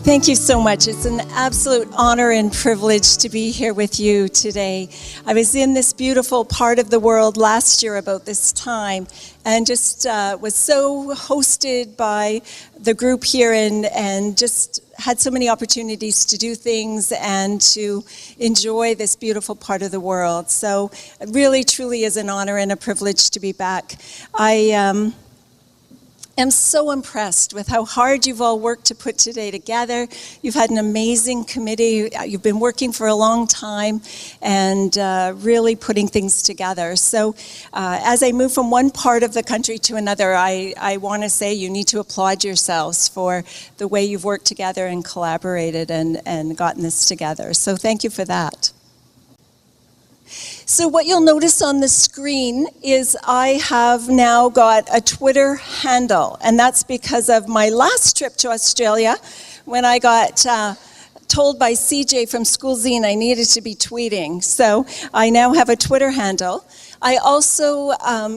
Thank you so much. It's an absolute honor and privilege to be here with you today. I was in this beautiful part of the world last year about this time and just was so hosted by the group here and just had so many opportunities to do things and to enjoy this beautiful part of the world. So it really, truly is an honor and a privilege to be back. I'm so impressed with how hard you've all worked to put today together. You've had an amazing committee. You've been working for a long time and really putting things together. So as I move from one part of the country to another, I want to say you need to applaud yourselves for the way you've worked together and collaborated and gotten this together. So thank you for that. So what you'll notice on the screen is I have now got a Twitter handle, and that's because of my last trip to Australia when I got told by CJ from School Zine I needed to be tweeting. So I now have a Twitter handle. I also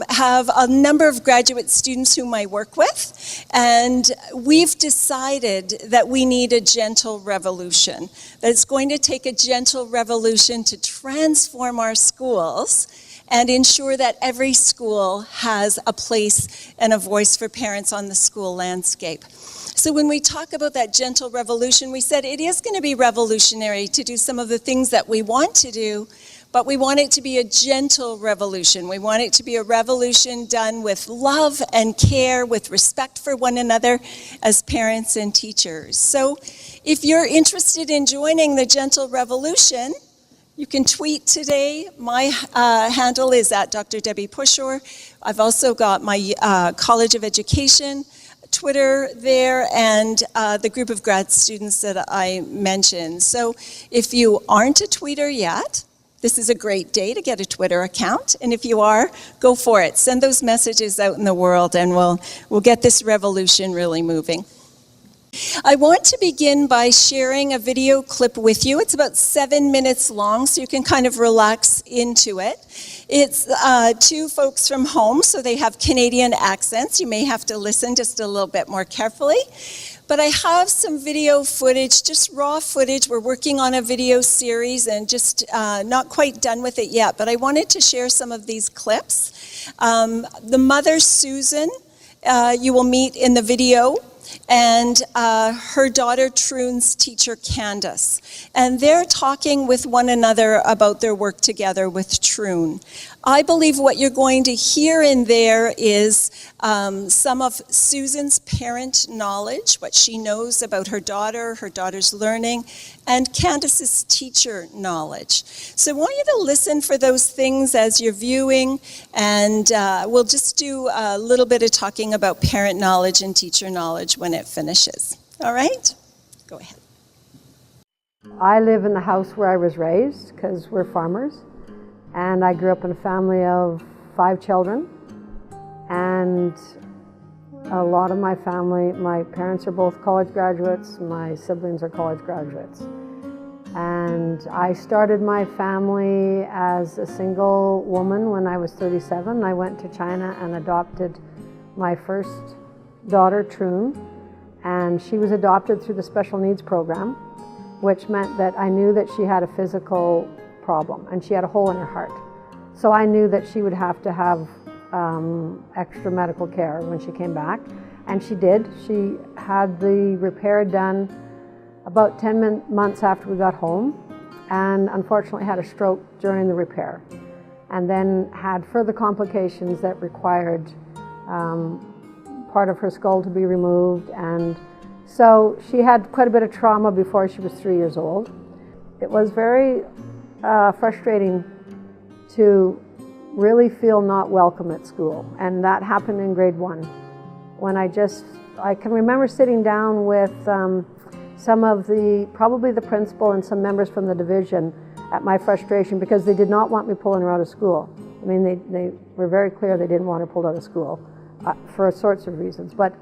have a number of graduate students whom I work with, and we've decided that we need a gentle revolution. That it's going to take a gentle revolution to transform our schools and ensure that every school has a place and a voice for parents on the school landscape. So when we talk about that gentle revolution, we said it is going to be revolutionary to do some of the things that we want to do, but we want it to be a gentle revolution. We want it to be a revolution done with love and care, with respect for one another as parents and teachers. So if you're interested in joining the gentle revolution, you can tweet today. My handle is at Dr. Debbie Pushor. I've also got my College of Education Twitter there and the group of grad students that I mentioned. So if you aren't a tweeter yet, this is a great day to get a Twitter account, and if you are, go for it. Send those messages out in the world, and we'll get this revolution really moving. I want to begin by sharing a video clip with you. It's about 7 minutes long, so you can kind of relax into it. It's two folks from home, so they have Canadian accents. You may have to listen just a little bit more carefully. But I have some video footage, just raw footage. We're working on a video series and just not quite done with it yet, but I wanted to share some of these clips. The mother, Susan, you will meet in the video, and her daughter, Troon's teacher, Candace. And they're talking with one another about their work together with Troon. I believe what you're going to hear in there is some of Susan's parent knowledge, what she knows about her daughter's learning, and Candace's teacher knowledge. So I want you to listen for those things as you're viewing, and we'll just do a little bit of talking about parent knowledge and teacher knowledge when it finishes. All right? Go ahead. I live in the house where I was raised because we're farmers. And I grew up in a family of 5 children, and a lot of my family, my parents are both college graduates, my siblings are college graduates. And I started my family as a single woman when I was 37. I went to China and adopted my first daughter, Troon, and she was adopted through the special needs program, which meant that I knew that she had a physical problem, and she had a hole in her heart. So I knew that she would have to have extra medical care when she came back, and she did. She had the repair done about 10 months after we got home, and unfortunately had a stroke during the repair, and then had further complications that required part of her skull to be removed, and so she had quite a bit of trauma before she was 3 years old. It was very frustrating to really feel not welcome at school, and that happened in grade 1 when I can remember sitting down with some of probably the principal and some members from the division at my frustration because they did not want me pulling her out of school. I mean, they were very clear they didn't want her pulled out of school for all sorts of reasons, but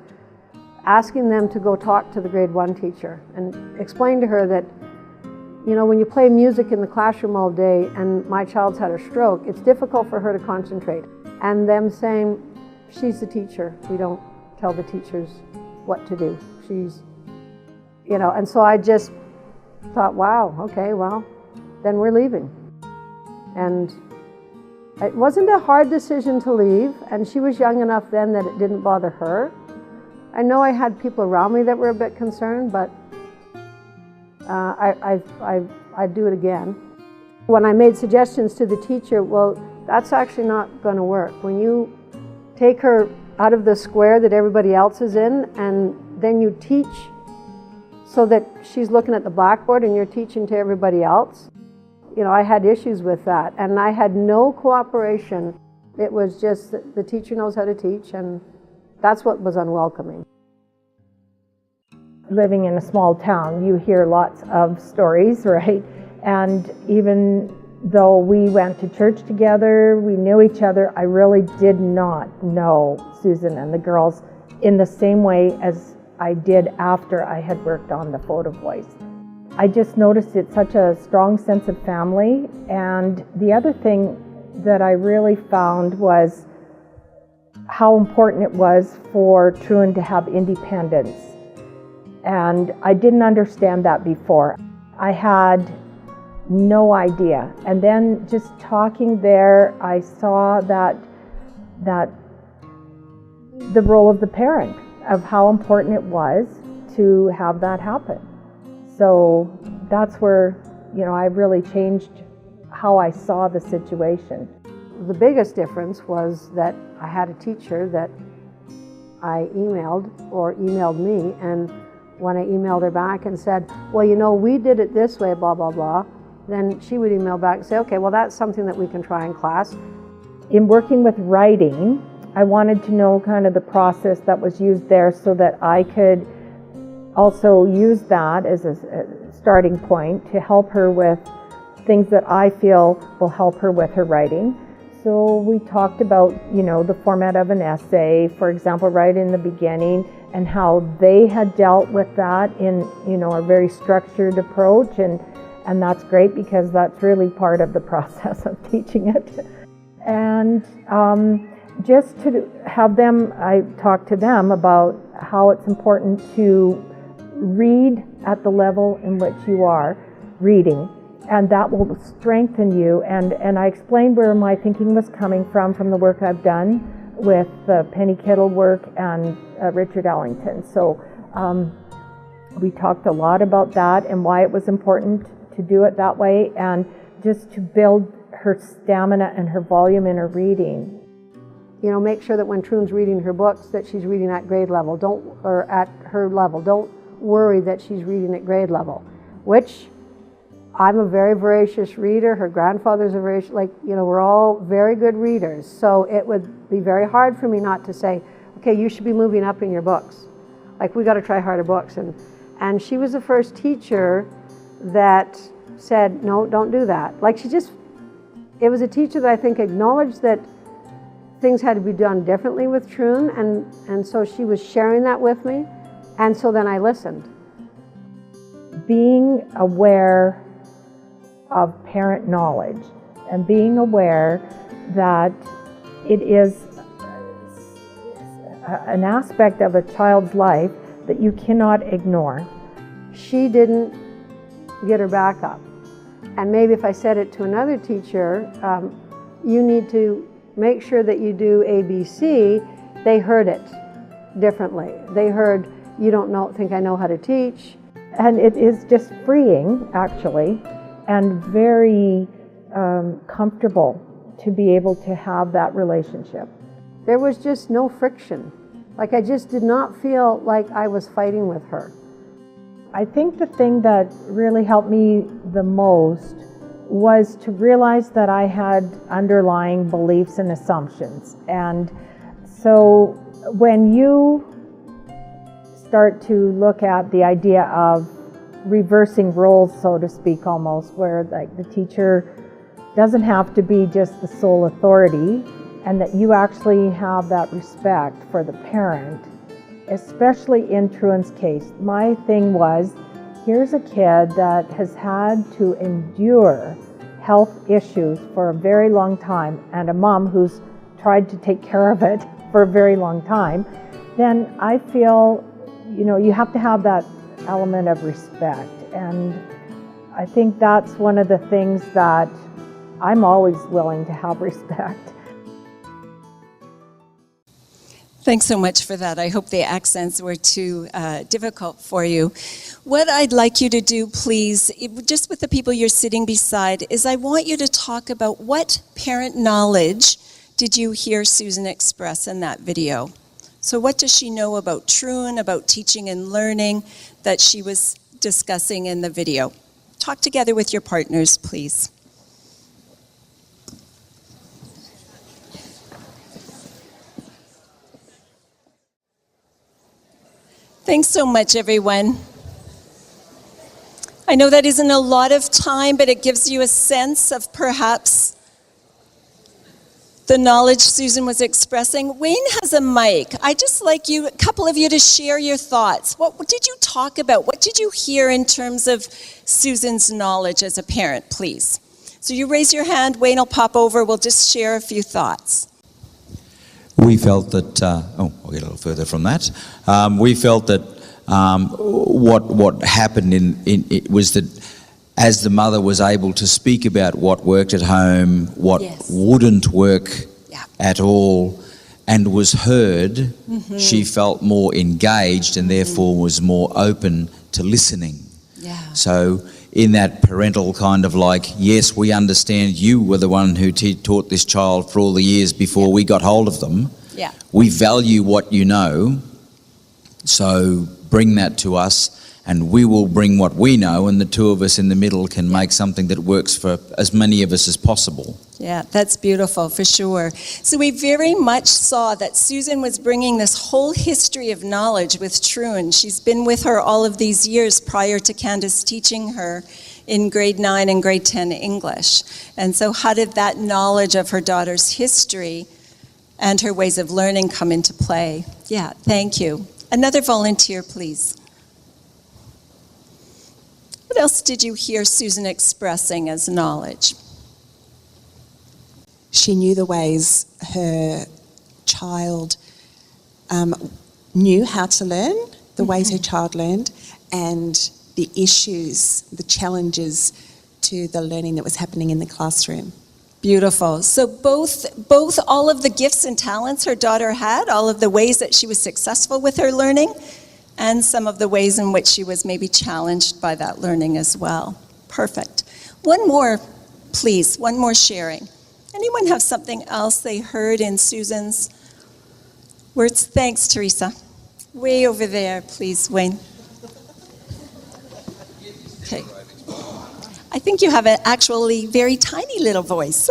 asking them to go talk to the grade 1 teacher and explain to her that, you know, when you play music in the classroom all day and my child's had a stroke, it's difficult for her to concentrate. And them saying, she's the teacher. We don't tell the teachers what to do. and so I just thought, wow, okay, well, then we're leaving. And it wasn't a hard decision to leave, and she was young enough then that it didn't bother her. I know I had people around me that were a bit concerned, but I'd do it again. When I made suggestions to the teacher, well, that's actually not going to work. When you take her out of the square that everybody else is in, and then you teach so that she's looking at the blackboard and you're teaching to everybody else, I had issues with that, and I had no cooperation. It was just that the teacher knows how to teach, and that's what was unwelcoming. Living in a small town, you hear lots of stories, right? And even though we went to church together, we knew each other, I really did not know Susan and the girls in the same way as I did after I had worked on the photo voice. I just noticed it's such a strong sense of family. And the other thing that I really found was how important it was for Truan to have independence. And I didn't understand that before. I had no idea. And then just talking there, I saw that the role of the parent, of how important it was to have that happen. So that's where, I really changed how I saw the situation. The biggest difference was that I had a teacher that I emailed me, and when I emailed her back and said, well, we did it this way, blah, blah, blah, then she would email back and say, okay, well, that's something that we can try in class. In working with writing, I wanted to know kind of the process that was used there so that I could also use that as a starting point to help her with things that I feel will help her with her writing. So we talked about, the format of an essay, for example, right in the beginning, and how they had dealt with that in, a very structured approach. And that's great because that's really part of the process of teaching it. And just to have them, I talked to them about how it's important to read at the level in which you are reading, and that will strengthen you. And I explained where my thinking was coming from the work I've done with the Penny Kittle work and Richard Ellington. So we talked a lot about that and why it was important to do it that way, and just to build her stamina and her volume in her reading. Make sure that when Truan's reading her books that she's reading at grade level, or at her level. Don't worry that she's reading at grade level, which I'm a very voracious reader. Her grandfather's a voracious, we're all very good readers. So it would be very hard for me not to say, okay, you should be moving up in your books. We got to try harder books. And she was the first teacher that said, no, don't do that. It was a teacher that I think acknowledged that things had to be done differently with Truan, and so she was sharing that with me, and so then I listened. Being aware of parent knowledge and being aware that it is an aspect of a child's life that you cannot ignore. She didn't get her back up. And maybe if I said it to another teacher, you need to make sure that you do ABC, they heard it differently. They heard, you don't think I know how to teach. And it is just freeing, actually, and very comfortable to be able to have that relationship. There was just no friction. I just did not feel like I was fighting with her. I think the thing that really helped me the most was to realize that I had underlying beliefs and assumptions. And so when you start to look at the idea of reversing roles, so to speak, almost, where the teacher doesn't have to be just the sole authority, and that you actually have that respect for the parent, especially in Truan's case. My thing was, here's a kid that has had to endure health issues for a very long time, and a mom who's tried to take care of it for a very long time. Then I feel, you have to have that element of respect. And I think that's one of the things that I'm always willing to have respect. Thanks so much for that. I hope the accents were too difficult for you. What I'd like you to do, please, just with the people you're sitting beside, is I want you to talk about what parent knowledge did you hear Susan express in that video? So what does she know about Troon, about teaching and learning that she was discussing in the video? Talk together with your partners, please. Thanks so much, everyone. I know that isn't a lot of time, but it gives you a sense of perhaps the knowledge Susan was expressing. Wayne has a mic. I'd just like you, a couple of you, to share your thoughts. What did you talk about? What did you hear in terms of Susan's knowledge as a parent, please? So you raise your hand, Wayne will pop over, we'll just share a few thoughts. We felt that, I'll get a little further from that. We felt that what happened it was that as the mother was able to speak about what worked at home, what wouldn't work at all, and was heard, she felt more engaged and therefore was more open to listening. Yeah. So in that parental kind of like, yes, we understand you were the one who taught this child for all the years before we got hold of them. Yeah. We value what you know, so bring that to us and we will bring what we know, and the two of us in the middle can make something that works for as many of us as possible. Yeah, that's beautiful, for sure. So we very much saw that Susan was bringing this whole history of knowledge with Troon. She's been with her all of these years prior to Candace teaching her in grade 9 and grade 10 English. And so how did that knowledge of her daughter's history and her ways of learning come into play? Yeah, thank you. Another volunteer, please. What else did you hear Susan expressing as knowledge? She knew the ways her child knew how to learn, the ways her child learned, and the issues, the challenges to the learning that was happening in the classroom. Beautiful. So both all of the gifts and talents her daughter had, all of the ways that she was successful with her learning, and some of the ways in which she was maybe challenged by that learning as well. Perfect. One more, please, one more sharing. Anyone have something else they heard in Susan's words? Thanks, Teresa. Way over there, please, Wayne. Okay. I think you have an actually very tiny little voice.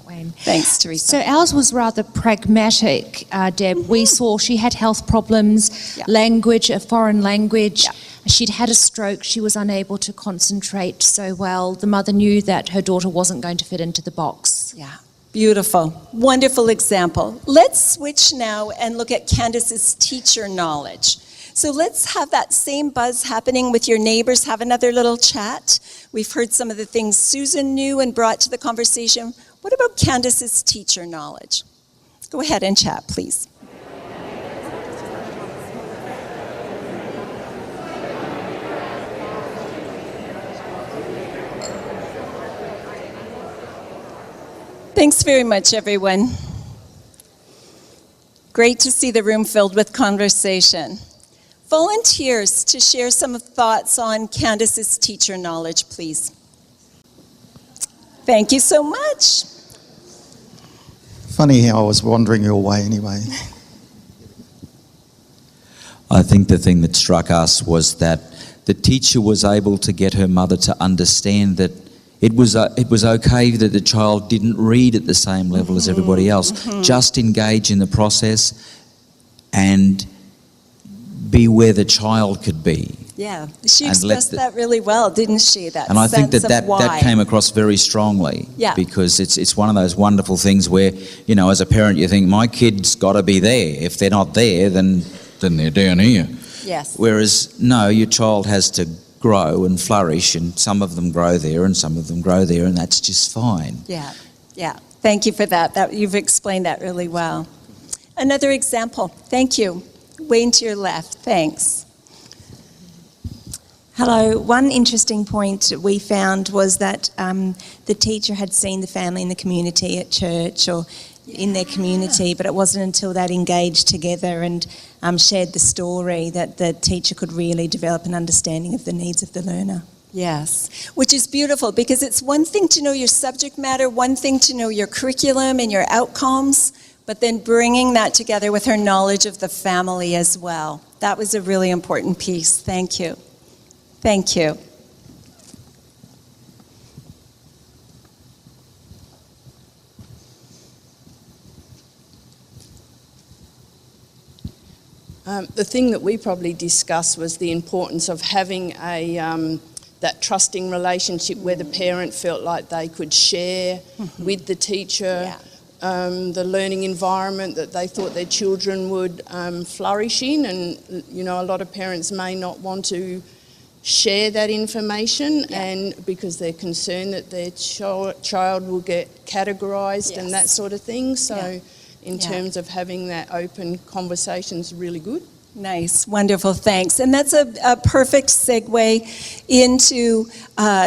Wayne. Thanks, Teresa. So ours was rather pragmatic, Deb. We saw she had health problems, language, a foreign language. She'd had a stroke. She was unable to concentrate so well. The mother knew that her daughter wasn't going to fit into the box. Yeah, beautiful. Wonderful example. Let's switch now and look at Candace's teacher knowledge. So let's have that same buzz happening with your neighbors. Have another little chat. We've heard some of the things Susan knew and brought to the conversation. What about Candace's teacher knowledge? Go ahead and chat, please. Thanks very much, everyone. Great to see the room filled with conversation. Volunteers to share some thoughts on Candace's teacher knowledge, please. Thank you so much. Funny how I was wandering your way anyway. I think the thing that struck us was that the teacher was able to get her mother to understand that it was okay that the child didn't read at the same level as everybody else. Just engage in the process and be where the child could be. Yeah, she expressed that really well, didn't she? And I think that came across very strongly. Yeah. Because it's one of those wonderful things where, you know, as a parent you think, my kid's got to be there. If they're not there, then they're down here. Yes. Whereas, no, your child has to grow and flourish, and some of them grow there and some of them grow there, and that's just fine. Yeah, yeah. Thank you for that. You've explained that really well. Another example. Thank you. Wayne to your left. Thanks. Hello. One interesting point we found was that the teacher had seen the family in the community at church or in their community, but it wasn't until they'd engaged together and shared the story that the teacher could really develop an understanding of the needs of the learner. Yes, which is beautiful because it's one thing to know your subject matter, one thing to know your curriculum and your outcomes, but then bringing that together with her knowledge of the family as well. That was a really important piece. Thank you. Thank you. The thing that we probably discussed was the importance of having that trusting relationship where the parent felt like they could share with the teacher the learning environment that they thought their children would flourish in. And, you know, a lot of parents may not want to share that information and because they're concerned that their child will get categorised and that sort of thing. So in terms of having that open conversation is really good. Nice, wonderful, thanks. And that's a perfect segue into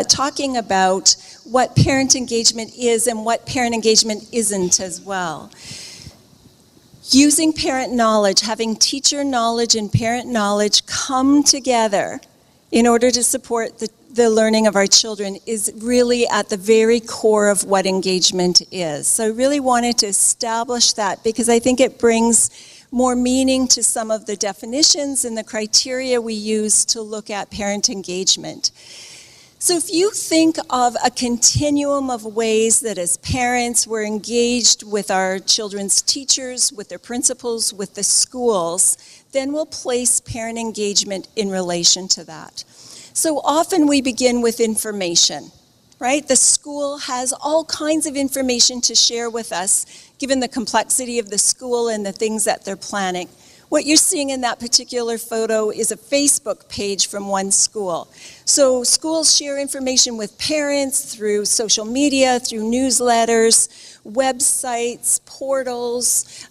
talking about what parent engagement is and what parent engagement isn't as well. Using parent knowledge, having teacher knowledge and parent knowledge come together in order to support the learning of our children is really at the very core of what engagement is. So I really wanted to establish that because I think it brings more meaning to some of the definitions and the criteria we use to look at parent engagement. So if you think of a continuum of ways that as parents we're engaged with our children's teachers, with their principals, with the schools, then we'll place parent engagement in relation to that. So often we begin with information, right? The school has all kinds of information to share with us, given the complexity of the school and the things that they're planning. What you're seeing in that particular photo is a Facebook page from one school. So schools share information with parents through social media, through newsletters, websites, portals,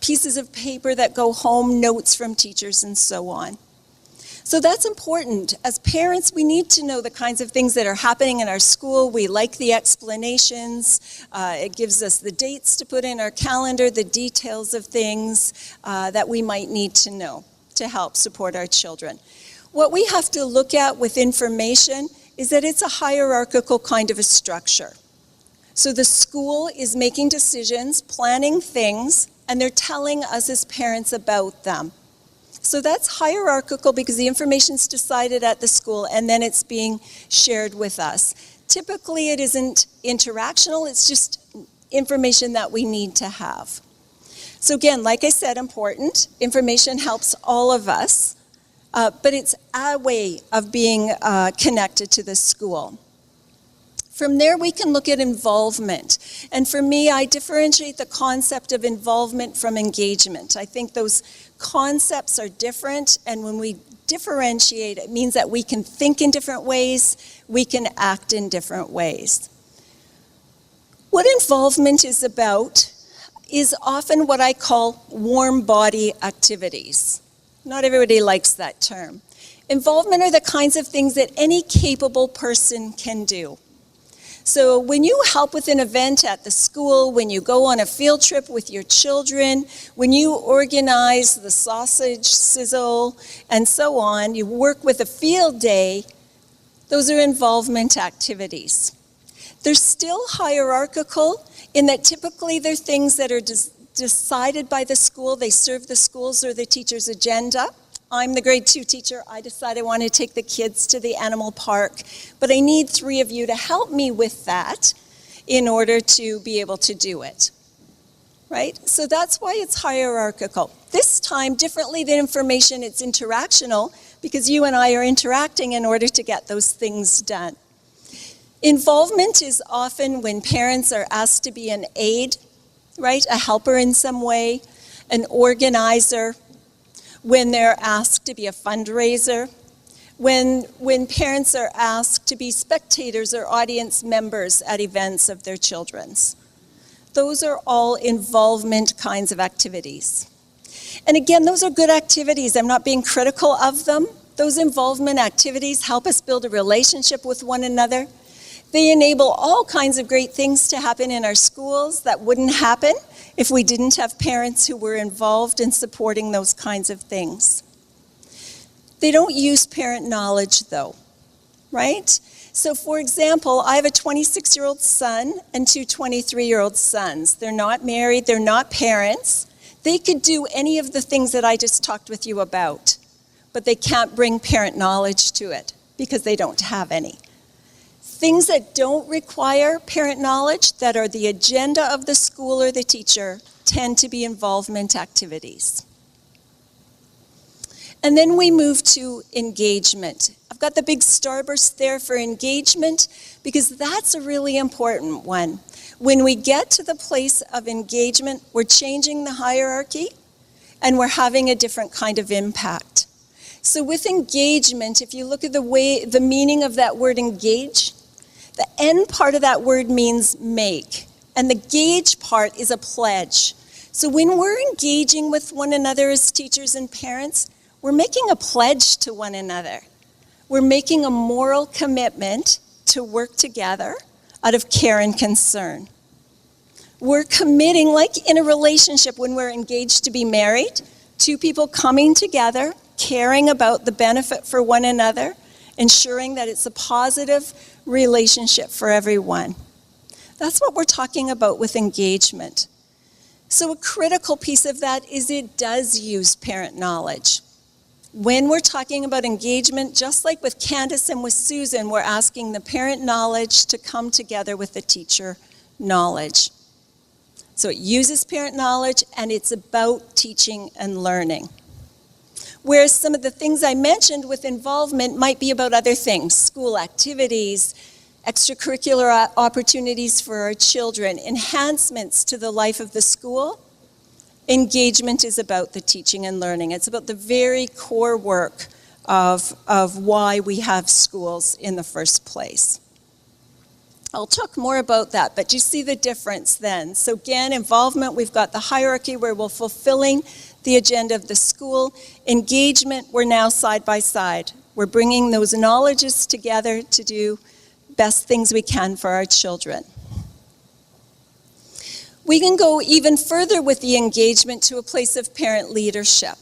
pieces of paper that go home, notes from teachers, and so on. So that's important. As parents, we need to know the kinds of things that are happening in our school. We like the explanations. It gives us the dates to put in our calendar, the details of things that we might need to know to help support our children. What we have to look at with information is that it's a hierarchical kind of a structure. So the school is making decisions, planning things, and they're telling us as parents about them. So that's hierarchical because the information's decided at the school and then it's being shared with us. Typically it isn't interactional, it's just information that we need to have. So again, like I said, important. Information helps all of us, but it's a way of being connected to the school. From there, we can look at involvement. And for me, I differentiate the concept of involvement from engagement. I think those concepts are different, and when we differentiate, it means that we can think in different ways, we can act in different ways. What involvement is about is often what I call warm body activities. Not everybody likes that term. Involvement are the kinds of things that any capable person can do. So when you help with an event at the school, when you go on a field trip with your children, when you organize the sausage sizzle and so on, you work with a field day, those are involvement activities. They're still hierarchical in that typically they're things that are decided by the school. They serve the school's or the teacher's agenda. I'm the grade 2 teacher. I decide I want to take the kids to the animal park, but I need 3 of you to help me with that in order to be able to do it, right? So that's why it's hierarchical. This time, differently than information, it's interactional because you and I are interacting in order to get those things done. Involvement is often when parents are asked to be an aide, right? A helper in some way, an organizer, when they're asked to be a fundraiser, when parents are asked to be spectators or audience members at events of their children's. Those are all involvement kinds of activities. And again, those are good activities. I'm not being critical of them. Those involvement activities help us build a relationship with one another. They enable all kinds of great things to happen in our schools that wouldn't happen if we didn't have parents who were involved in supporting those kinds of things. They don't use parent knowledge though, right? So for example, I have a 26-year-old son and two 23-year-old sons. They're not married, they're not parents. They could do any of the things that I just talked with you about, but they can't bring parent knowledge to it because they don't have any. Things that don't require parent knowledge, that are the agenda of the school or the teacher, tend to be involvement activities. And then we move to engagement. I've got the big starburst there for engagement because that's a really important one. When we get to the place of engagement, we're changing the hierarchy and we're having a different kind of impact. So with engagement, if you look at the meaning of that word engage, the end part of that word means make, and the gauge part is a pledge. So when we're engaging with one another as teachers and parents, we're making a pledge to one another. We're making a moral commitment to work together out of care and concern. We're committing, like in a relationship when we're engaged to be married, two people coming together, caring about the benefit for one another, ensuring that it's a positive relationship for everyone. That's what we're talking about with engagement. So a critical piece of that is it does use parent knowledge. When we're talking about engagement, just like with Candace and with Susan, we're asking the parent knowledge to come together with the teacher knowledge. So it uses parent knowledge and it's about teaching and learning. Whereas some of the things I mentioned with involvement might be about other things, school activities, extracurricular opportunities for our children, enhancements to the life of the school. Engagement is about the teaching and learning. It's about the very core work of why we have schools in the first place. I'll talk more about that, but you see the difference then. So again, involvement, we've got the hierarchy where we're fulfilling the agenda of the school. Engagement, we're now side by side. We're bringing those knowledges together to do best things we can for our children. We can go even further with the engagement to a place of parent leadership.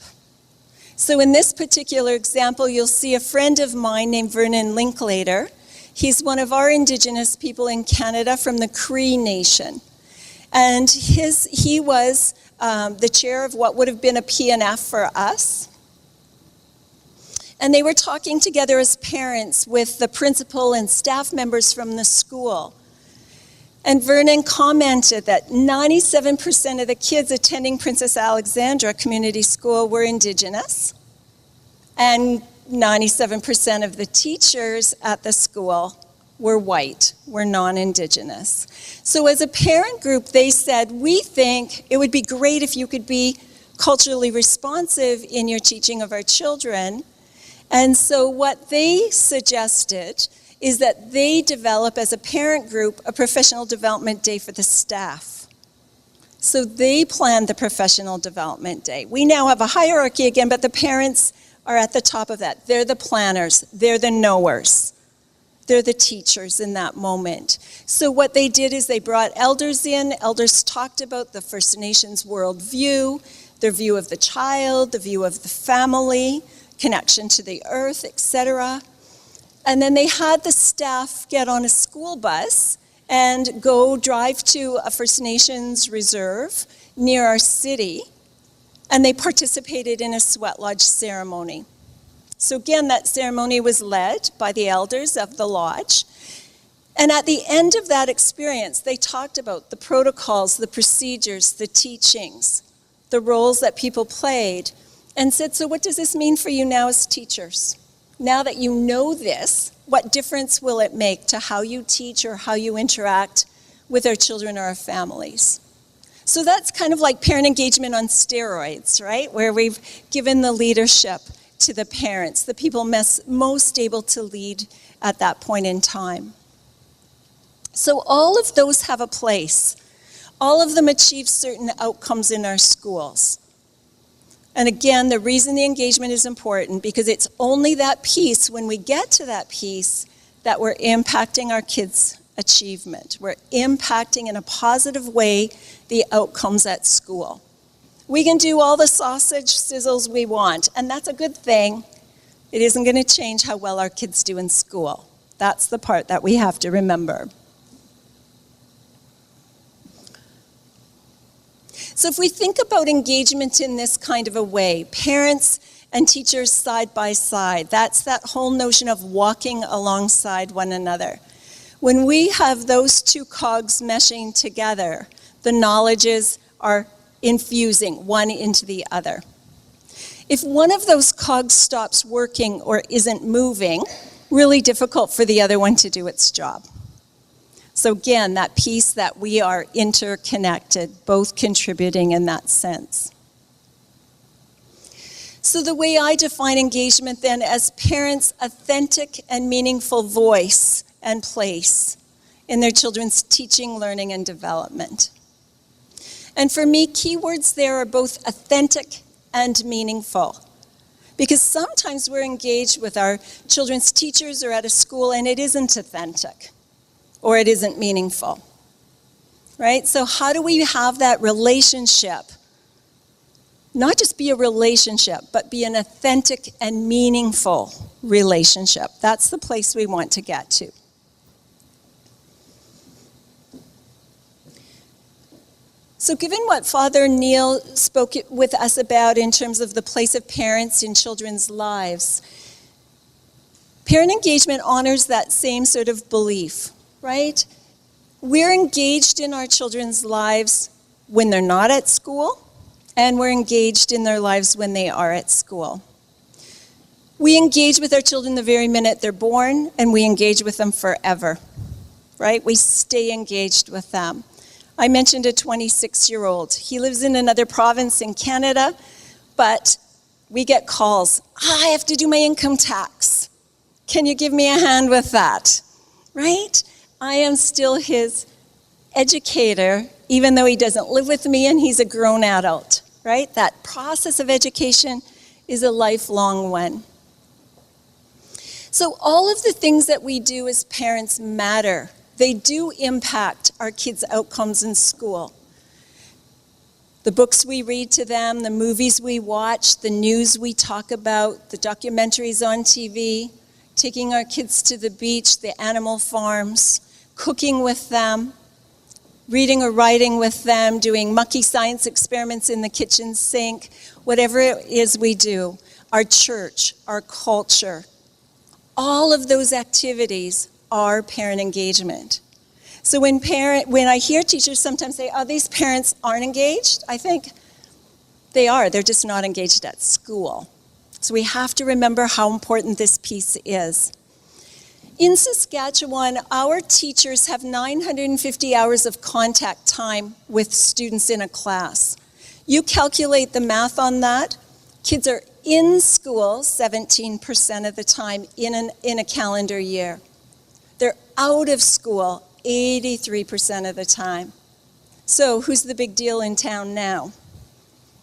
So in this particular example, you'll see a friend of mine named Vernon Linklater. He's one of our Indigenous people in Canada from the Cree Nation. And he was the chair of what would have been a PNF for us. And they were talking together as parents with the principal and staff members from the school. And Vernon commented that 97% of the kids attending Princess Alexandra Community School were Indigenous, and 97% of the teachers at the school were white, were non-Indigenous. So as a parent group, they said, we think it would be great if you could be culturally responsive in your teaching of our children. And so what they suggested is that they develop, as a parent group, a professional development day for the staff. So they planned the professional development day. We now have a hierarchy again, but the parents are at the top of that. They're the planners, they're the knowers. They're the teachers in that moment. So what they did is they brought elders in. Elders talked about the First Nations worldview, their view of the child, the view of the family, connection to the earth, etc. And then they had the staff get on a school bus and go drive to a First Nations reserve near our city, and they participated in a sweat lodge ceremony. So again, that ceremony was led by the elders of the lodge. And at the end of that experience, they talked about the protocols, the procedures, the teachings, the roles that people played, and said, so what does this mean for you now as teachers? Now that you know this, what difference will it make to how you teach or how you interact with our children or our families? So that's kind of like parent engagement on steroids, right? Where we've given the leadership to the parents, the people most able to lead at that point in time. So all of those have a place. all of them achieve certain outcomes in our schools. And again, the reason the engagement is important, because it's only that piece, when we get to that piece, that we're impacting our kids' achievement. We're impacting in a positive way the outcomes at school. We can do all the sausage sizzles we want, and that's a good thing. It isn't going to change how well our kids do in school. That's the part that we have to remember. So if we think about engagement in this kind of a way, parents and teachers side by side, that's that whole notion of walking alongside one another. When we have those two cogs meshing together, the knowledges are infusing one into the other. If one of those cogs stops working or isn't moving, really difficult for the other one to do its job. So again, that piece that we are interconnected, both contributing in that sense. So the way I define engagement then, as parents' authentic and meaningful voice and place in their children's teaching, learning, and development. And for me, keywords there are both authentic and meaningful. Because sometimes we're engaged with our children's teachers or at a school and it isn't authentic or it isn't meaningful, right? So how do we have that relationship? Not just be a relationship, but be an authentic and meaningful relationship. That's the place we want to get to. So given what Father Neil spoke with us about in terms of the place of parents in children's lives, parent engagement honors that same sort of belief, right? We're engaged in our children's lives when they're not at school, and we're engaged in their lives when they are at school. We engage with our children the very minute they're born, and we engage with them forever, right? We stay engaged with them. I mentioned a 26-year-old. He lives in another province in Canada, but we get calls. I have to do my income tax. Can you give me a hand with that? Right? I am still his educator, even though he doesn't live with me and he's a grown adult, right? That process of education is a lifelong one. So all of the things that we do as parents matter. They do impact our kids' outcomes in school. The books we read to them, the movies we watch, the news we talk about, the documentaries on TV, taking our kids to the beach, the animal farms, cooking with them, reading or writing with them, doing mucky science experiments in the kitchen sink, whatever it is we do, our church, our culture, all of those activities are parent engagement. So when I hear teachers sometimes say, oh, these parents aren't engaged, I think they are. They're just not engaged at school. So we have to remember how important this piece is. In Saskatchewan, our teachers have 950 hours of contact time with students in a class. You calculate the math on that, kids are in school 17% of the time in a calendar year. They're out of school 83% of the time. So who's the big deal in town now?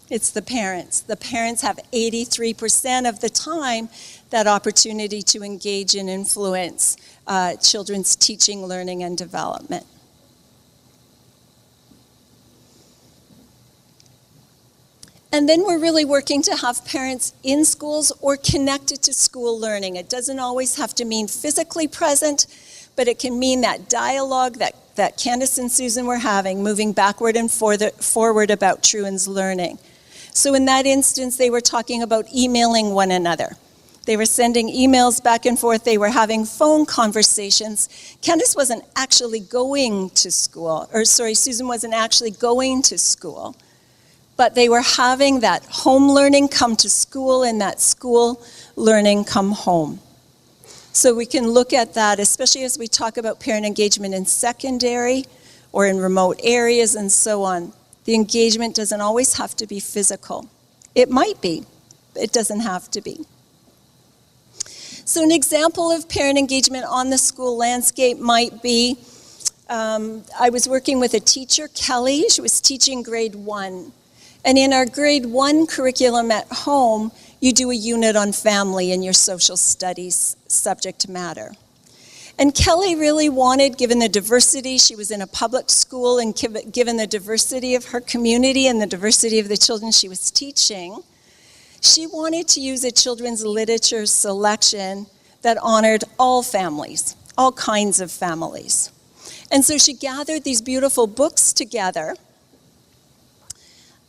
It's the parents. The parents have 83% of the time that opportunity to engage and influence children's teaching, learning, and development. And then we're really working to have parents in schools or connected to school learning. It doesn't always have to mean physically present, but it can mean that dialogue that Candace and Susan were having, moving backward and forward about truan's learning. So in that instance, they were talking about emailing one another. They were sending emails back and forth. They were having phone conversations. Candace wasn't actually going to school, Susan wasn't actually going to school. But they were having that home learning come to school and that school learning come home. So we can look at that, especially as we talk about parent engagement in secondary or in remote areas and so on. The engagement doesn't always have to be physical. It might be, but it doesn't have to be. So an example of parent engagement on the school landscape might be I was working with a teacher, Kelly. She was teaching grade 1. And in our grade 1 curriculum at home, you do a unit on family in your social studies subject matter. And Kelly really wanted, given the diversity, she was in a public school, and given the diversity of her community and the diversity of the children she was teaching, she wanted to use a children's literature selection that honored all families, all kinds of families. And so she gathered these beautiful books together.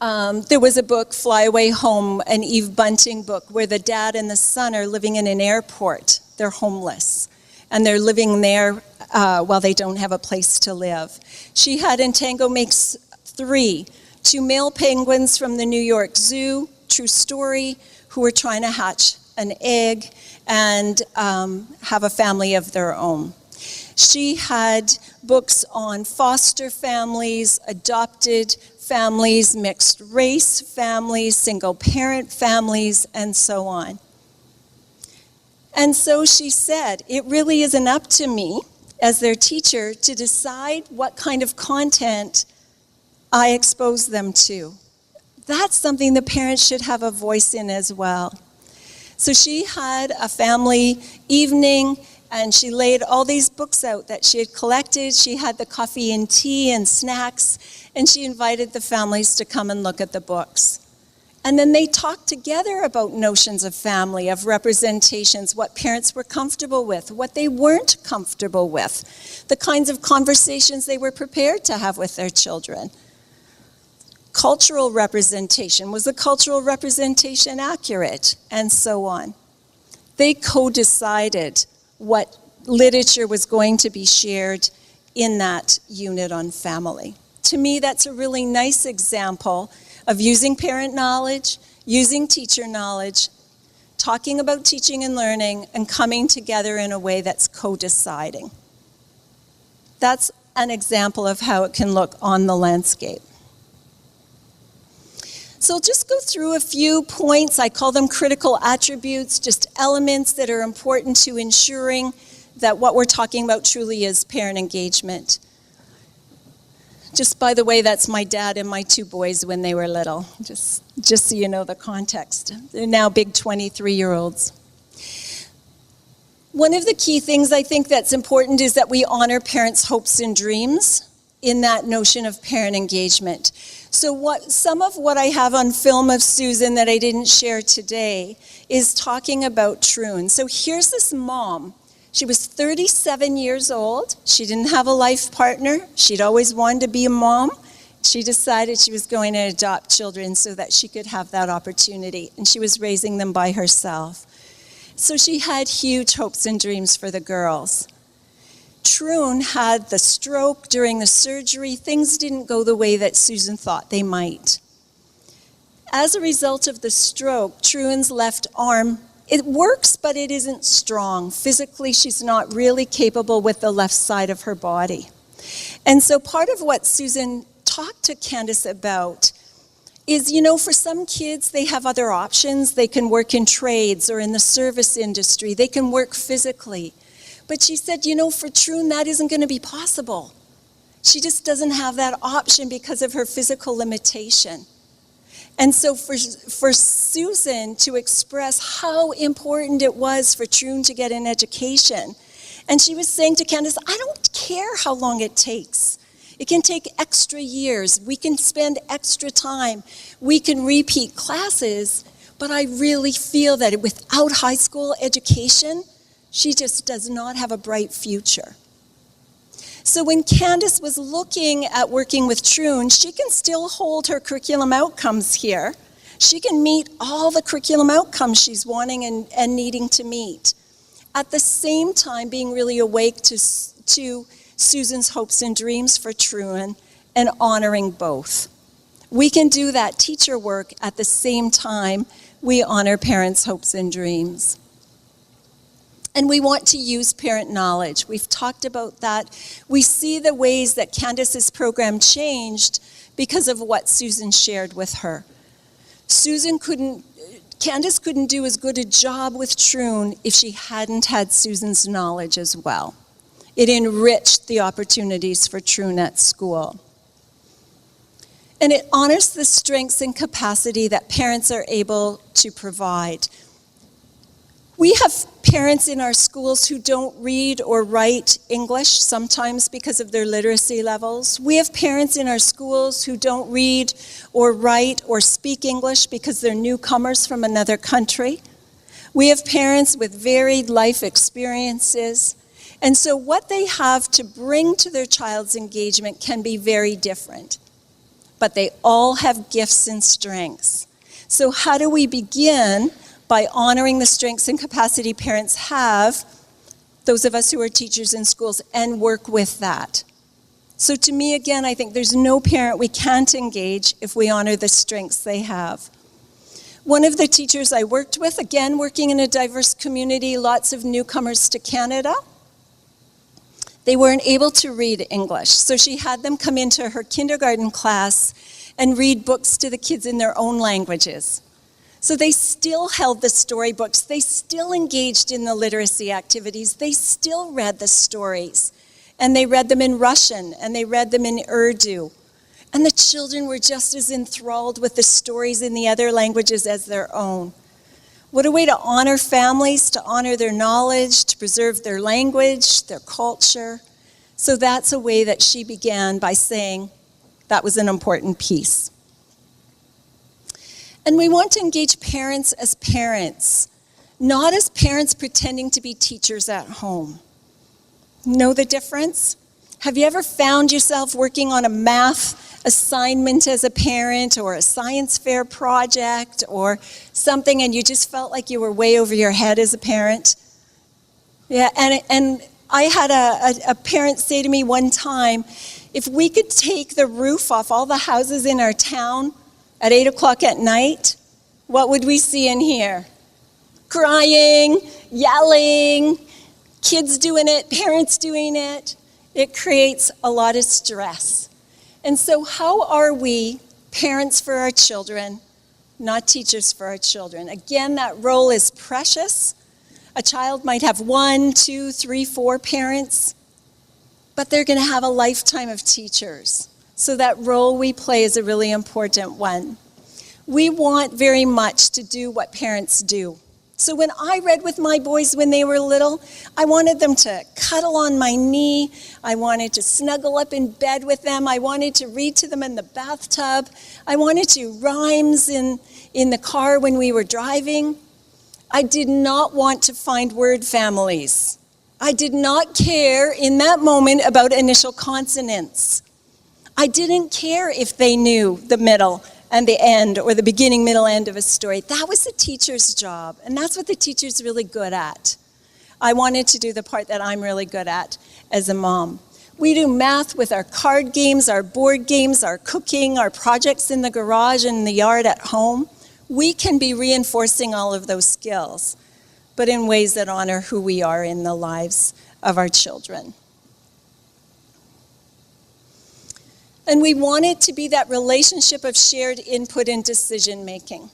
There was a book, Fly Away Home, an Eve Bunting book, where the dad and the son are living in an airport. They're homeless, and they're living there while they don't have a place to live. She had in Tango Makes 3, 2 male penguins from the New York Zoo, true story, who were trying to hatch an egg and have a family of their own. She had books on foster families, adopted families, mixed race families, single parent families, and so on. And so she said, it really isn't up to me as their teacher to decide what kind of content I expose them to. That's something the parents should have a voice in as well. So she had a family evening, and she laid all these books out that she had collected. She had the coffee and tea and snacks, and she invited the families to come and look at the books. And then they talked together about notions of family, of representations, what parents were comfortable with, what they weren't comfortable with, the kinds of conversations they were prepared to have with their children. Cultural representation, was the cultural representation accurate, and so on. They co-decided what literature was going to be shared in that unit on family. To me, that's a really nice example of using parent knowledge, using teacher knowledge, talking about teaching and learning, and coming together in a way that's co-deciding. That's an example of how it can look on the landscape. So I'll just go through a few points. I call them critical attributes, just elements that are important to ensuring that what we're talking about truly is parent engagement. Just by the way, that's my dad and my 2 boys when they were little, just so you know the context. They're now big 23-year-olds. One of the key things I think that's important is that we honor parents' hopes and dreams in that notion of parent engagement. So some of what I have on film of Susan that I didn't share today is talking about Troon. So here's this mom. She was 37 years old. She didn't have a life partner. She'd always wanted to be a mom. She decided she was going to adopt children so that she could have that opportunity, and she was raising them by herself. So she had huge hopes and dreams for the girls. Troon had the stroke during the surgery. Things didn't go the way that Susan thought they might. As a result of the stroke, Troon's left arm, it works, but it isn't strong. Physically, she's not really capable with the left side of her body. And so part of what Susan talked to Candace about is, for some kids, they have other options. They can work in trades or in the service industry. They can work physically. But she said, for Troon, that isn't going to be possible. She just doesn't have that option because of her physical limitation. And so for Susan to express how important it was for Troon to get an education, and she was saying to Candace, I don't care how long it takes. It can take extra years. We can spend extra time. We can repeat classes, but I really feel that without high school education, she just does not have a bright future. So when Candace was looking at working with Troon, she can still hold her curriculum outcomes here. She can meet all the curriculum outcomes she's wanting and needing to meet. At the same time, being really awake to Susan's hopes and dreams for Troon and honoring both. We can do that teacher work at the same time we honor parents' hopes and dreams. And we want to use parent knowledge. We've talked about that. We see the ways that Candace's program changed because of what Susan shared with her. Candace couldn't do as good a job with Troon if she hadn't had Susan's knowledge as well. It enriched the opportunities for TrueNet School. And it honors the strengths and capacity that parents are able to provide. We have parents in our schools who don't read or write English, sometimes because of their literacy levels. We have parents in our schools who don't read or write or speak English because they're newcomers from another country. We have parents with varied life experiences. And so what they have to bring to their child's engagement can be very different. But they all have gifts and strengths. So how do we begin? By honoring the strengths and capacity parents have, those of us who are teachers in schools, and work with that. So to me, again, I think there's no parent we can't engage if we honor the strengths they have. One of the teachers I worked with, again, working in a diverse community, lots of newcomers to Canada, they weren't able to read English. So she had them come into her kindergarten class and read books to the kids in their own languages. So they still held the storybooks, they still engaged in the literacy activities, they still read the stories. And they read them in Russian, and they read them in Urdu. And the children were just as enthralled with the stories in the other languages as their own. What a way to honor families, to honor their knowledge, to preserve their language, their culture. So that's a way that she began by saying that was an important piece. And we want to engage parents as parents, not as parents pretending to be teachers at home. Know the difference? Have you ever found yourself working on a math assignment as a parent, or a science fair project or something, and you just felt like you were way over your head as a parent? Yeah, and I had a parent say to me one time, if we could take the roof off all the houses in our town at 8 o'clock at night, what would we see in here? Crying, yelling, kids doing it, parents doing it. It creates a lot of stress. And so how are we parents for our children, not teachers for our children? Again, that role is precious. A child might have 1, 2, 3, 4 parents, but they're going to have a lifetime of teachers. So that role we play is a really important one. We want very much to do what parents do. So when I read with my boys when they were little, I wanted them to cuddle on my knee. I wanted to snuggle up in bed with them. I wanted to read to them in the bathtub. I wanted to rhymes in the car when we were driving. I did not want to find word families. I did not care in that moment about initial consonants. I didn't care if they knew the middle and the end, or the beginning, middle, end of a story. That was the teacher's job, and that's what the teacher's really good at. I wanted to do the part that I'm really good at as a mom. We do math with our card games, our board games, our cooking, our projects in the garage and the yard at home. We can be reinforcing all of those skills, but in ways that honor who we are in the lives of our children. And we want it to be that relationship of shared input and decision making.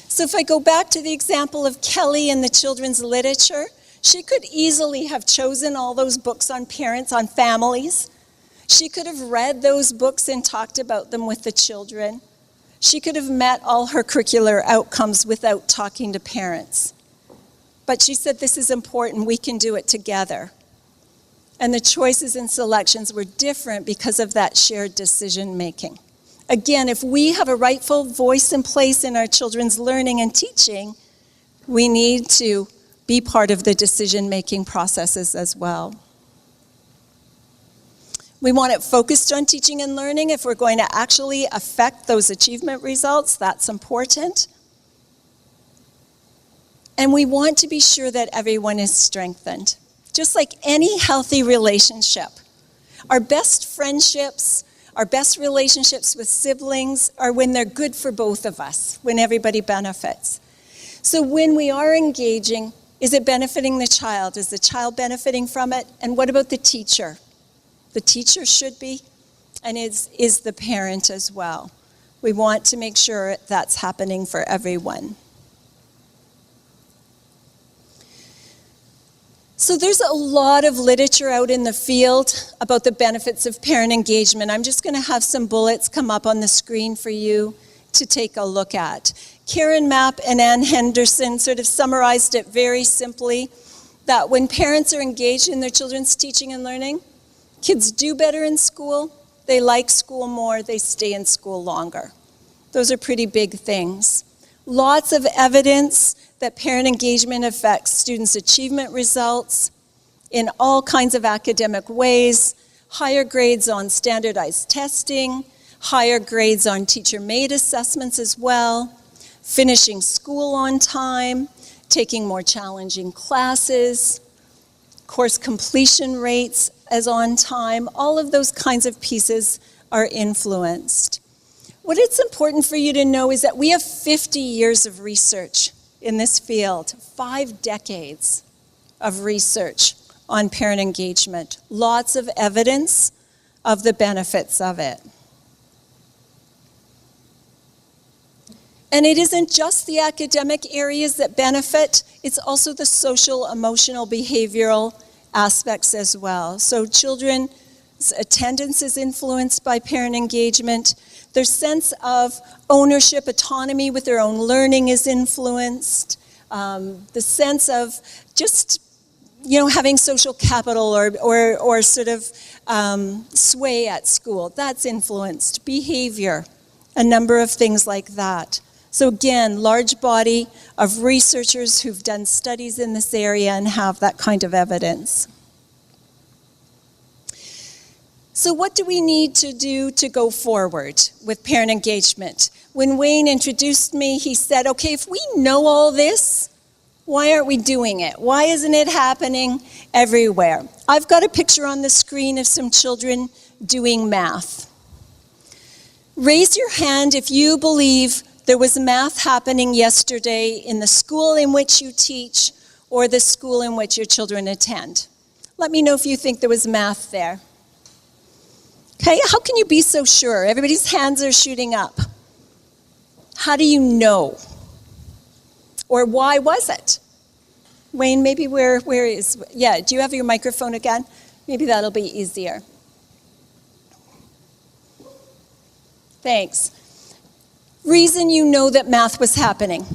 So if I go back to the example of Kelly and the children's literature, she could easily have chosen all those books on parents, on families. She could have read those books and talked about them with the children. She could have met all her curricular outcomes without talking to parents. But she said, this is important, we can do it together. And the choices and selections were different because of that shared decision making. Again, if we have a rightful voice and place in our children's learning and teaching, we need to be part of the decision making processes as well. We want it focused on teaching and learning. If we're going to actually affect those achievement results, that's important. And we want to be sure that everyone is strengthened. Just like any healthy relationship. Our best friendships, our best relationships with siblings are when they're good for both of us, when everybody benefits. So when we are engaging, is it benefiting the child? Is the child benefiting from it? And what about the teacher? The teacher should be, and is the parent as well. We want to make sure that's happening for everyone. So there's a lot of literature out in the field about the benefits of parent engagement. I'm just going to have some bullets come up on the screen for you to take a look at. Karen Mapp and Ann Henderson sort of summarized it very simply, that when parents are engaged in their children's teaching and learning, kids do better in school, they like school more, they stay in school longer. Those are pretty big things. Lots of evidence that parent engagement affects students' achievement results in all kinds of academic ways, higher grades on standardized testing, higher grades on teacher-made assessments as well, finishing school on time, taking more challenging classes, course completion rates as on time, all of those kinds of pieces are influenced. What it's important for you to know is that we have 50 years of research in this field, 5 decades of research on parent engagement. Lots of evidence of the benefits of it. And it isn't just the academic areas that benefit, it's also the social, emotional, behavioral aspects as well. So children's attendance is influenced by parent engagement. Their sense of ownership, autonomy with their own learning is influenced. The sense of just, having social capital or sort of sway at school, that's influenced. Behavior, a number of things like that. So again, large body of researchers who've done studies in this area and have that kind of evidence. So what do we need to do to go forward with parent engagement? When Wayne introduced me, he said, okay, if we know all this, why aren't we doing it? Why isn't it happening everywhere? I've got a picture on the screen of some children doing math. Raise your hand if you believe there was math happening yesterday in the school in which you teach or the school in which your children attend. Let me know if you think there was math there. Okay, how can you be so sure? Everybody's hands are shooting up. How do you know? Or why was it? Wayne, maybe where is, do you have your microphone again? Maybe that'll be easier. Thanks. Reason you know that math was happening.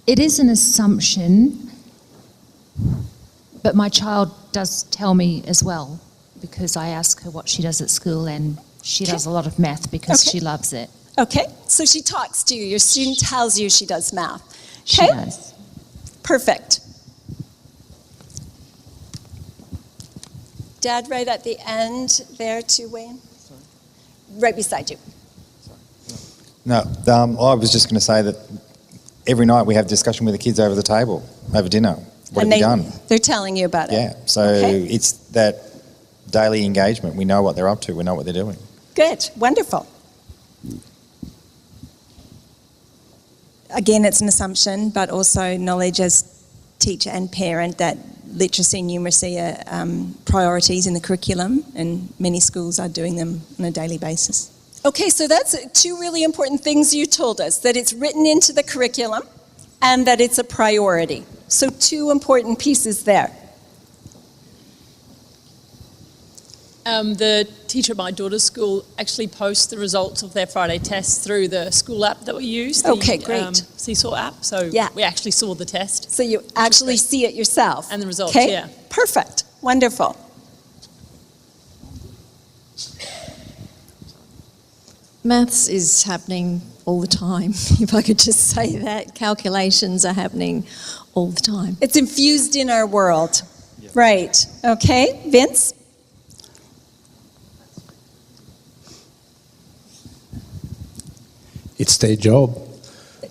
It is an assumption, but my child does tell me as well, because I ask her what she does at school, and she does a lot of math because she loves it. Okay, so she talks to you. Your student tells you she does math. She does. Perfect. Dad, right at the end there too, Wayne? Sorry. Right beside you. No, I was just going to say that every night we have discussion with the kids over the table, over dinner. What have you done? They're telling you about it. Yeah, so it's that daily engagement. We know what they're up to. We know what they're doing. Good, wonderful. Again, it's an assumption, but also knowledge as teacher and parent that literacy and numeracy are priorities in the curriculum, and many schools are doing them on a daily basis. Okay, so that's 2 really important things you told us, that it's written into the curriculum and that it's a priority. So 2 important pieces there. The teacher at my daughter's school actually posts the results of their Friday tests through the school app that we use, the great. Seesaw app, so we actually saw the test. So you actually see it yourself. And the results, yeah. Perfect, wonderful. Maths is happening all the time, if I could just say that. Calculations are happening all the time. It's infused in our world. Yeah. Right, okay, Vince? It's their job.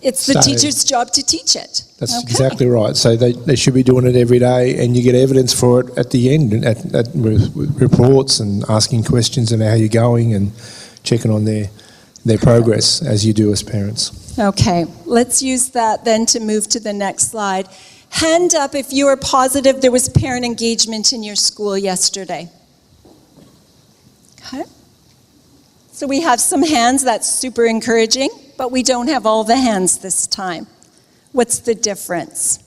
It's the teacher's job to teach it. That's exactly right. So they should be doing it every day, and you get evidence for it at the end, at reports and asking questions and how you're going and checking on their progress as you do as parents. Okay, let's use that then to move to the next slide. Hand up if you are positive there was parent engagement in your school yesterday. Okay. So we have some hands, that's super encouraging, but we don't have all the hands this time. What's the difference?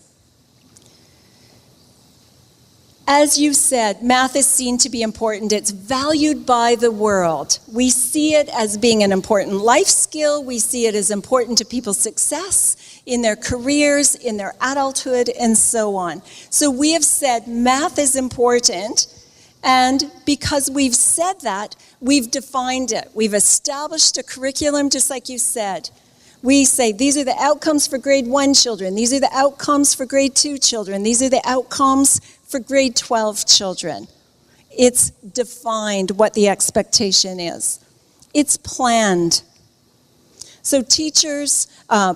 As you said, math is seen to be important. It's valued by the world. We see it as being an important life skill. We see it as important to people's success in their careers, in their adulthood, and so on. So we have said math is important, and because we've said that, we've defined it. We've established a curriculum, just like you said. We say these are the outcomes for grade 1 children. These are the outcomes for grade 2 children. These are the outcomes for grade 12 children. It's defined what the expectation is. It's planned. So teachers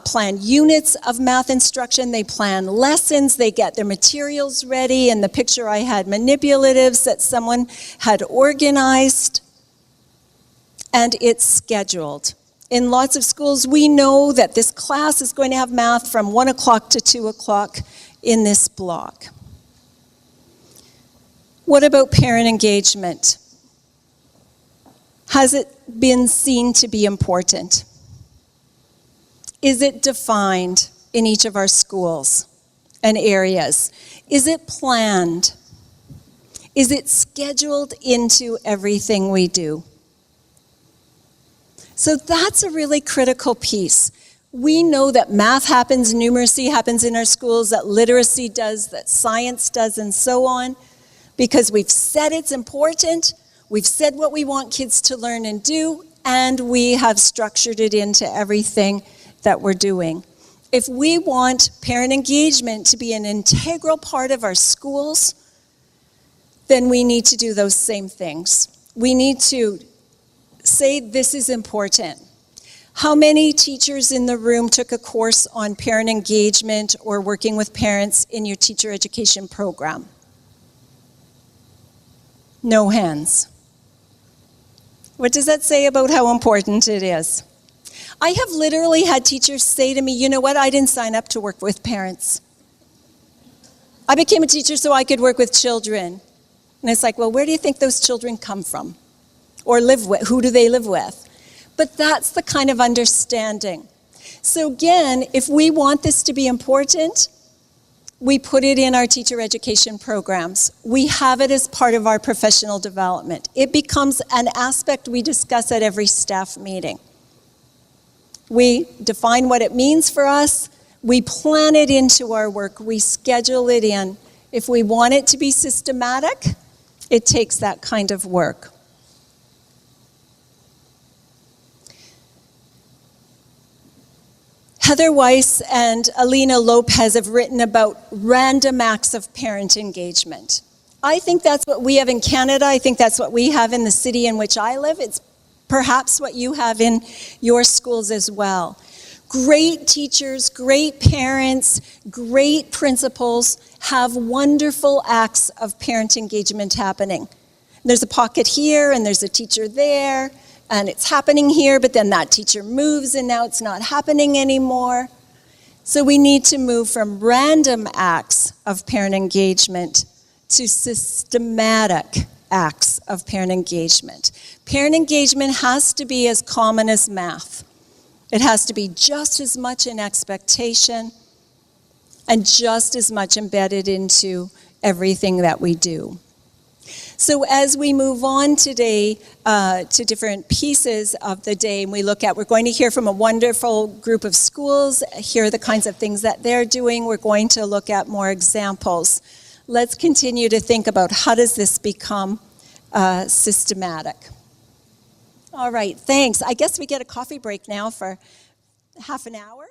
plan units of math instruction. They plan lessons. They get their materials ready. In the picture I had manipulatives that someone had organized. And it's scheduled. In lots of schools, we know that this class is going to have math from 1 o'clock to 2 o'clock in this block. What about parent engagement? Has it been seen to be important? Is it defined in each of our schools and areas? Is it planned? Is it scheduled into everything we do? So that's a really critical piece. We know that math happens, numeracy happens in our schools, that literacy does, that science does, and so on. Because we've said it's important, we've said what we want kids to learn and do, and we have structured it into everything that we're doing. If we want parent engagement to be an integral part of our schools, then we need to do those same things. We need to say this is important. How many teachers in the room took a course on parent engagement or working with parents in your teacher education program? No hands. What does that say about how important it is? I have literally had teachers say to me, you know what, I didn't sign up to work with parents. I became a teacher so I could work with children. And it's like, well, where do you think those children come from? Or live with? Who do they live with? But that's the kind of understanding. So again, if we want this to be important, we put it in our teacher education programs. We have it as part of our professional development. It becomes an aspect we discuss at every staff meeting. We define what it means for us. We plan it into our work. We schedule it in. If we want it to be systematic, it takes that kind of work. Heather Weiss and Alina Lopez have written about random acts of parent engagement. I think that's what we have in Canada. I think that's what we have in the city in which I live. It's perhaps what you have in your schools as well. Great teachers, great parents, great principals have wonderful acts of parent engagement happening. There's a pocket here and there's a teacher there. And it's happening here, but then that teacher moves and now it's not happening anymore. So we need to move from random acts of parent engagement to systematic acts of parent engagement. Parent engagement has to be as common as math. It has to be just as much an expectation and just as much embedded into everything that we do. So as we move on today to different pieces of the day, and we're going to hear from a wonderful group of schools, hear the kinds of things that they're doing. We're going to look at more examples. Let's continue to think about how does this become systematic. All right, thanks. I guess we get a coffee break now for half an hour.